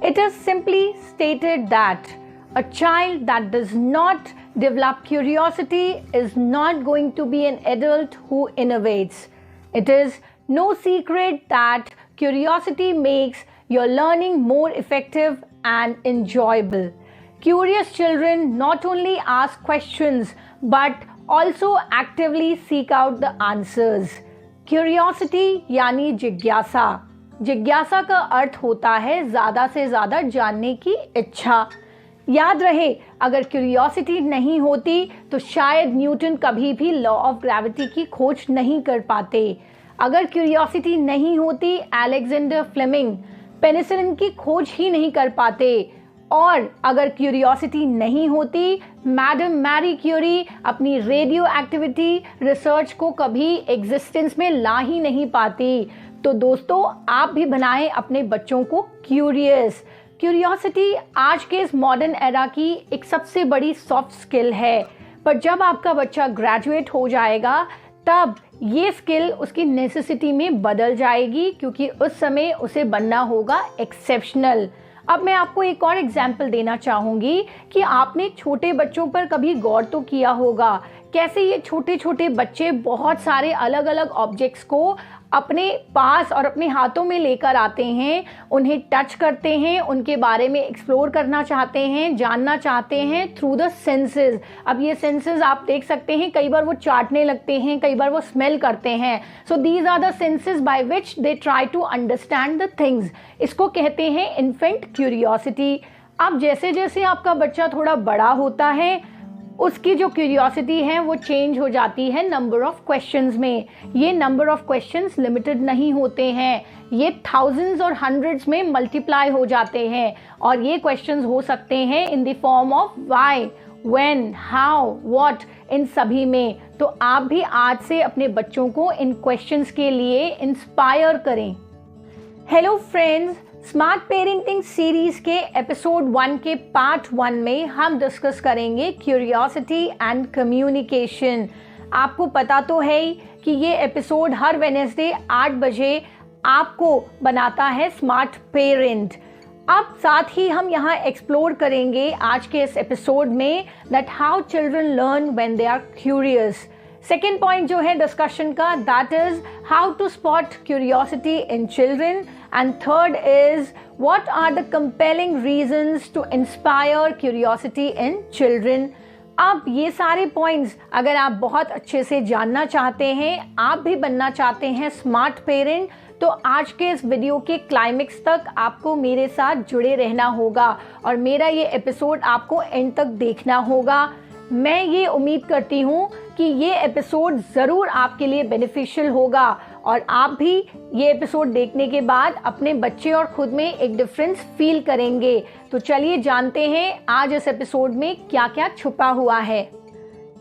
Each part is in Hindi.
It is simply stated that a child that does not develop curiosity is not going to be an adult who innovates. It is no secret that curiosity makes your learning more effective and enjoyable. Curious children not only ask questions but also actively seek out the answers. Curiosity यानी जिज्ञासा। जिज्ञासा का अर्थ होता है ज़्यादा से ज़्यादा जानने की इच्छा। याद रहे, अगर क्यूरियोसिटी नहीं होती तो शायद न्यूटन कभी भी लॉ ऑफ ग्रेविटी की खोज नहीं कर पाते। अगर क्यूरियोसिटी नहीं होती, अलेक्जेंडर फ्लेमिंग पेनिसिलिन की खोज ही नहीं कर पाते। और अगर क्यूरियोसिटी नहीं होती, मैडम मैरी क्यूरी अपनी रेडियो एक्टिविटी रिसर्च को कभी एग्जिस्टेंस में ला ही नहीं पाती। तो दोस्तों, आप भी बनाएं अपने बच्चों को क्यूरियस। क्यूरियोसिटी आज के इस मॉडर्न एरा की एक सबसे बड़ी सॉफ्ट स्किल है, पर जब आपका बच्चा ग्रेजुएट हो जाएगा तब ये स्किल उसकी नेसेसिटी में बदल जाएगी, क्योंकि उस समय उसे बनना होगा एक्सेप्शनल। अब मैं आपको एक और एग्जाम्पल देना चाहूँगी कि आपने छोटे बच्चों पर कभी गौर तो किया होगा कैसे ये छोटे छोटे बच्चे बहुत सारे अलग अलग ऑब्जेक्ट्स को अपने पास और अपने हाथों में लेकर आते हैं, उन्हें टच करते हैं, उनके बारे में एक्सप्लोर करना चाहते हैं, जानना चाहते हैं थ्रू द सेंसेस। अब ये सेंसेस आप देख सकते हैं, कई बार वो चाटने लगते हैं, कई बार वो स्मेल करते हैं। So these are the senses by which they try to understand the things. इसको कहते हैं इन्फेंट क्यूरियोसिटी। अब जैसे जैसे आपका बच्चा थोड़ा बड़ा होता है, उसकी जो क्यूरियोसिटी है वो चेंज हो जाती है नंबर ऑफ क्वेश्चंस में। ये नंबर ऑफ क्वेश्चंस लिमिटेड नहीं होते हैं, ये थाउजेंड्स और हंड्रेड्स में मल्टीप्लाई हो जाते हैं। और ये क्वेश्चंस हो सकते हैं in the form of why, when, how, what, इन सभी में। तो आप भी आज से अपने बच्चों को इन क्वेश्चंस के लिए इंस्पायर करें। Hello friends, smart parenting series के एपिसोड 1 के पार्ट 1 में हम डिस्कस करेंगे क्यूरियोसिटी एंड कम्युनिकेशन। आपको पता तो है ही कि ये एपिसोड हर वेडनेसडे 8 बजे आपको बनाता है स्मार्ट पेरेंट। अब साथ ही हम यहाँ एक्सप्लोर करेंगे आज के इस एपिसोड में that how children learn when they are curious. Second point जो है डिस्कशन का, that is how to spot curiosity in children, and third is what are the compelling reasons to inspire curiosity in children। अब ये सारे पॉइंट्स अगर आप बहुत अच्छे से जानना चाहते हैं, आप भी बनना चाहते हैं स्मार्ट पेरेंट, तो आज के इस वीडियो के क्लाइमेक्स तक आपको मेरे साथ जुड़े रहना होगा और मेरा ये एपिसोड आपको एंड तक देखना होगा। मैं ये उम्मीद करती हूँ कि ये एपिसोड ज़रूर आपके लिए बेनिफिशियल होगा और आप भी ये एपिसोड देखने के बाद अपने बच्चे और खुद में एक डिफरेंस फील करेंगे। तो चलिए जानते हैं आज इस एपिसोड में क्या क्या छुपा हुआ है।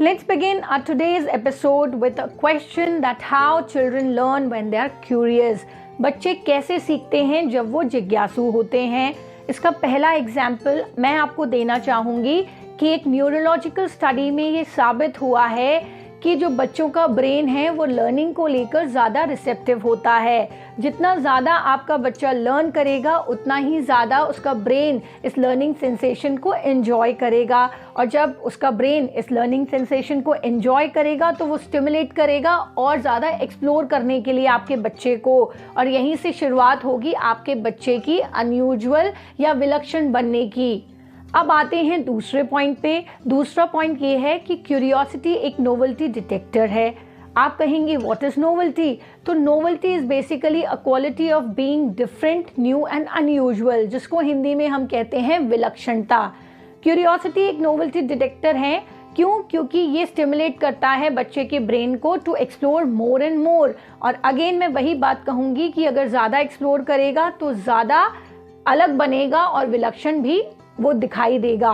Let's begin our today's episode with a question that how children learn when they are curious। बच्चे कैसे सीखते हैं जब वो जिज्ञासु होते हैं। इसका पहला एग्जाम्पल मैं आपको देना चाहूँगी कि एक न्यूरोलॉजिकल स्टडी में ये साबित हुआ है कि जो बच्चों का ब्रेन है वो लर्निंग को लेकर ज़्यादा रिसेप्टिव होता है। जितना ज़्यादा आपका बच्चा लर्न करेगा उतना ही ज़्यादा उसका ब्रेन इस लर्निंग सेंसेशन को एंजॉय करेगा, और जब उसका ब्रेन इस लर्निंग सेंसेशन को एंजॉय करेगा तो वो स्टिमुलेट करेगा और ज़्यादा एक्सप्लोर करने के लिए आपके बच्चे को, और यहीं से शुरुआत होगी आपके बच्चे की अनयूजुअल या विलक्षण बनने की। अब आते हैं दूसरे पॉइंट पे। दूसरा पॉइंट ये है कि क्यूरियोसिटी एक नोवेल्टी डिटेक्टर है। आप कहेंगे व्हाट इज नोवेल्टी? तो novelty is basically a quality of being different, new and unusual, जिसको हिंदी में हम कहते हैं विलक्षणता। क्यूरियोसिटी एक नोवेल्टी डिटेक्टर है। क्यों? क्योंकि ये स्टिमुलेट करता है बच्चे के ब्रेन को to explore more and more. और अगेन मैं वही बात कहूँगी कि अगर ज़्यादा एक्सप्लोर करेगा तो ज़्यादा अलग बनेगा और विलक्षण भी वो दिखाई देगा।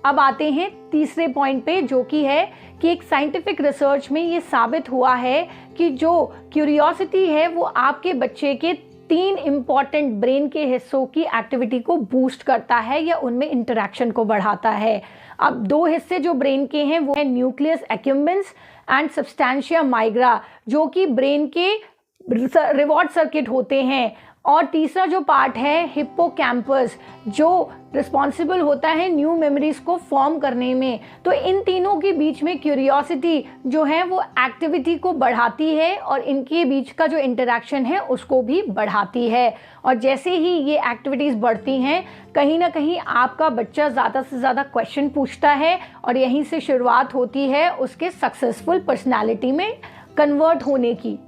अब आते हैं तीसरे पॉइंट पे, जो कि है कि एक साइंटिफिक रिसर्च में ये साबित हुआ है कि जो क्यूरियोसिटी है वो आपके बच्चे के 3 इम्पॉर्टेंट ब्रेन के हिस्सों की एक्टिविटी को बूस्ट करता है या उनमें इंटरेक्शन को बढ़ाता है। अब 2 हिस्से जो ब्रेन के हैं वो है न्यूक्लियस एक्युम्बेंस एंड सब्सटेंशिया माइग्रा, जो कि ब्रेन के रिवॉर्ड सर्किट होते हैं। और तीसरा जो पार्ट है हिप्पोकैम्पस, जो रिस्पॉन्सिबल होता है न्यू मेमोरीज को फॉर्म करने में। तो इन तीनों के बीच में क्यूरियोसिटी जो है वो एक्टिविटी को बढ़ाती है और इनके बीच का जो इंटरेक्शन है उसको भी बढ़ाती है। और जैसे ही ये एक्टिविटीज़ बढ़ती हैं, कहीं ना कहीं आपका बच्चा ज़्यादा से ज़्यादा क्वेश्चन पूछता है और यहीं से शुरुआत होती है उसके सक्सेसफुल पर्सनैलिटी में कन्वर्ट होने की।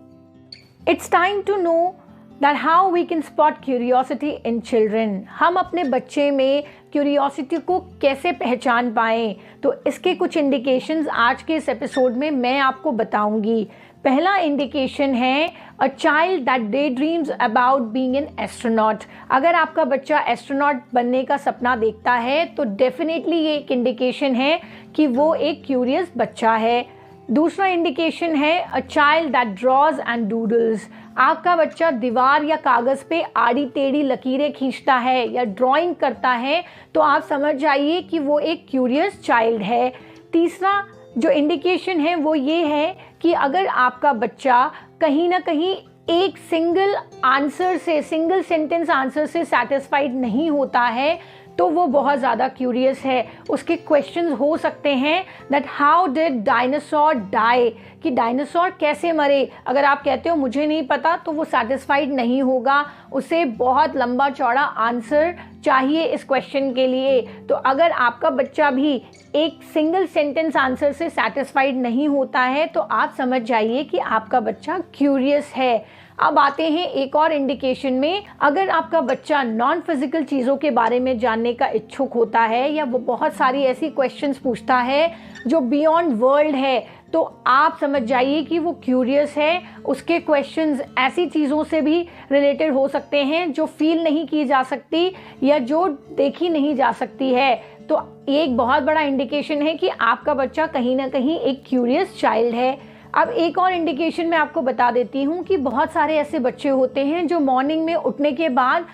It's time to know that how we can spot curiosity in children। हम अपने बच्चे में क्यूरियोसिटी को कैसे पहचान पाएं, तो इसके कुछ इंडिकेशंस आज के इस एपिसोड में मैं आपको बताऊंगी। पहला इंडिकेशन है a child that day dreams about being an astronaut. अगर आपका बच्चा एस्ट्रोनॉट बनने का सपना देखता है तो डेफिनेटली ये एक इंडिकेशन है कि वो एक क्यूरियस बच्चा है। दूसरा इंडिकेशन है a child that draws and doodles. आपका बच्चा दीवार या कागज़ पे आड़ी टेढ़ी लकीरें खींचता है या ड्राइंग करता है तो आप समझ जाइए कि वो एक क्यूरियस चाइल्ड है। तीसरा जो इंडिकेशन है वो ये है कि अगर आपका बच्चा कहीं ना कहीं एक सिंगल सेंटेंस आंसर से सेटिस्फाइड नहीं होता है तो वो बहुत ज़्यादा क्यूरियस है। उसके क्वेश्चंस हो सकते हैं that how did dinosaur die, कि डायनासोर कैसे मरे। अगर आप कहते हो मुझे नहीं पता तो वो सेटिस्फाइड नहीं होगा, उसे बहुत लंबा चौड़ा आंसर चाहिए इस क्वेश्चन के लिए। तो अगर आपका बच्चा भी एक सिंगल सेंटेंस आंसर से सेटिस्फाइड नहीं होता है तो आप समझ जाइए कि आपका बच्चा क्यूरियस है। अब आते हैं एक और इंडिकेशन में। अगर आपका बच्चा नॉन फिजिकल चीज़ों के बारे में जानने का इच्छुक होता है या वो बहुत सारी ऐसी क्वेश्चंस पूछता है जो बियॉन्ड वर्ल्ड है तो आप समझ जाइए कि वो क्यूरियस है। उसके क्वेश्चंस ऐसी चीज़ों से भी रिलेटेड हो सकते हैं जो फील नहीं की जा सकती या जो देखी नहीं जा सकती है। तो एक बहुत बड़ा इंडिकेशन है कि आपका बच्चा कहीं ना कहीं एक क्यूरियस चाइल्ड है। अब एक और इंडिकेशन मैं आपको बता देती हूँ कि बहुत सारे ऐसे बच्चे होते हैं जो मॉर्निंग में उठने के बाद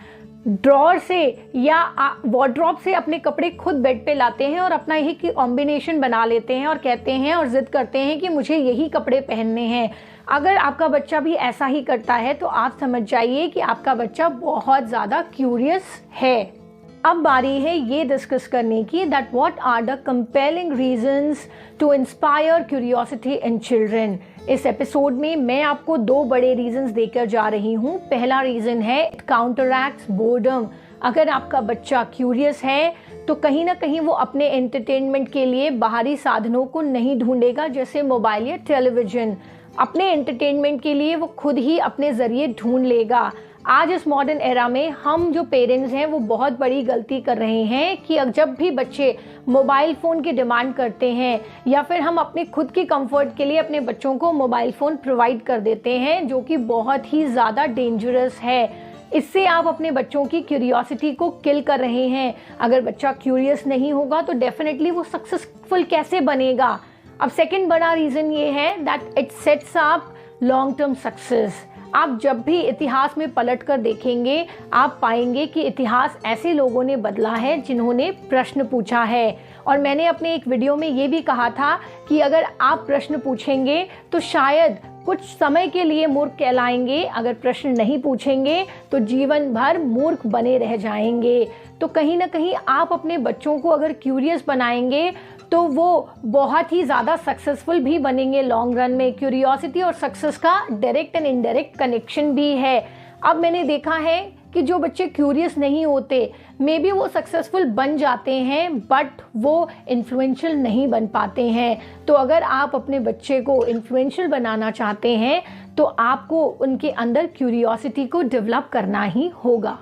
ड्रॉर से या वार्डरोब से अपने कपड़े खुद बेड पे लाते हैं और अपना यही कॉम्बिनेशन बना लेते हैं और कहते हैं और जिद करते हैं कि मुझे यही कपड़े पहनने हैं। अगर आपका बच्चा भी ऐसा ही करता है तो आप समझ जाइए कि आपका बच्चा बहुत ज़्यादा क्यूरियस है। अब बारी है ये डिस्कस करने की that what are the compelling reasons to inspire curiosity in children. इस एपिसोड में मैं आपको दो बड़े रीजंस देकर जा रही हूँ। पहला रीजन है इट काउंटरैक्ट्स बोर्डम। अगर आपका बच्चा क्यूरियस है तो कहीं ना कहीं वो अपने एंटरटेनमेंट के लिए बाहरी साधनों को नहीं ढूंढेगा, जैसे मोबाइल या टेलीविजन। अपने एंटरटेनमेंट के लिए वो खुद ही अपने ज़रिए ढूंढ लेगा। आज इस मॉडर्न एरा में हम जो पेरेंट्स हैं वो बहुत बड़ी गलती कर रहे हैं कि जब भी बच्चे मोबाइल फ़ोन की डिमांड करते हैं या फिर हम अपने खुद की कंफर्ट के लिए अपने बच्चों को मोबाइल फ़ोन प्रोवाइड कर देते हैं, जो कि बहुत ही ज़्यादा डेंजरस है। इससे आप अपने बच्चों की क्यूरियोसिटी को किल कर रहे हैं। अगर बच्चा क्यूरियस नहीं होगा तो डेफिनेटली वो सक्सेसफुल कैसे बनेगा। अब सेकेंड बड़ा रीज़न ये है that it sets up long term success. आप जब भी इतिहास में पलट कर देखेंगे आप पाएंगे कि इतिहास ऐसे लोगों ने बदला है जिन्होंने प्रश्न पूछा है। और मैंने अपने एक वीडियो में ये भी कहा था कि अगर आप प्रश्न पूछेंगे तो शायद कुछ समय के लिए मूर्ख कहलाएंगे, अगर प्रश्न नहीं पूछेंगे तो जीवन भर मूर्ख बने रह जाएंगे। तो कहीं ना कहीं आप अपने बच्चों को अगर क्यूरियस बनाएंगे तो वो बहुत ही ज़्यादा सक्सेसफुल भी बनेंगे लॉन्ग रन में। क्यूरियोसिटी और सक्सेस का डायरेक्ट एंड इनडायरेक्ट कनेक्शन भी है। अब मैंने देखा है कि जो बच्चे क्यूरियस नहीं होते मे बी वो सक्सेसफुल बन जाते हैं बट वो इन्फ्लुएंशियल नहीं बन पाते हैं। तो अगर आप अपने बच्चे को इन्फ्लुएंशियल बनाना चाहते हैं तो आपको उनके अंदर क्यूरियोसिटी को डेवलप करना ही होगा।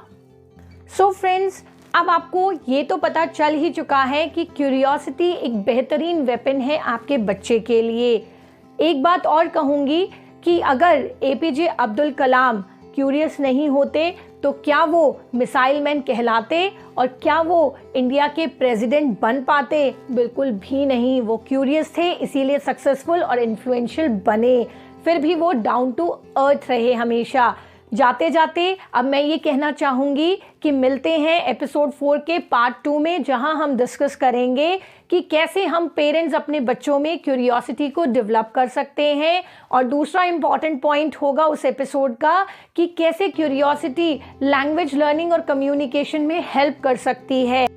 सो फ्रेंड्स, अब आपको ये तो पता चल ही चुका है कि क्यूरियोसिटी एक बेहतरीन वेपन है आपके बच्चे के लिए। एक बात और कहूँगी कि अगर एपीजे अब्दुल कलाम क्यूरियस नहीं होते तो क्या वो मिसाइल मैन कहलाते और क्या वो इंडिया के प्रेसिडेंट बन पाते? बिल्कुल भी नहीं। वो क्यूरियस थे इसीलिए सक्सेसफुल और इन्फ्लुएंशियल बने। फिर भी वो डाउन टू अर्थ रहे हमेशा। जाते जाते अब मैं ये कहना चाहूँगी कि मिलते हैं एपिसोड 4 के पार्ट 2 में, जहां हम डिस्कस करेंगे कि कैसे हम पेरेंट्स अपने बच्चों में क्यूरियोसिटी को डेवलप कर सकते हैं। और दूसरा इंपॉर्टेंट पॉइंट होगा उस एपिसोड का कि कैसे क्यूरियोसिटी लैंग्वेज लर्निंग और कम्युनिकेशन में हेल्प कर सकती है।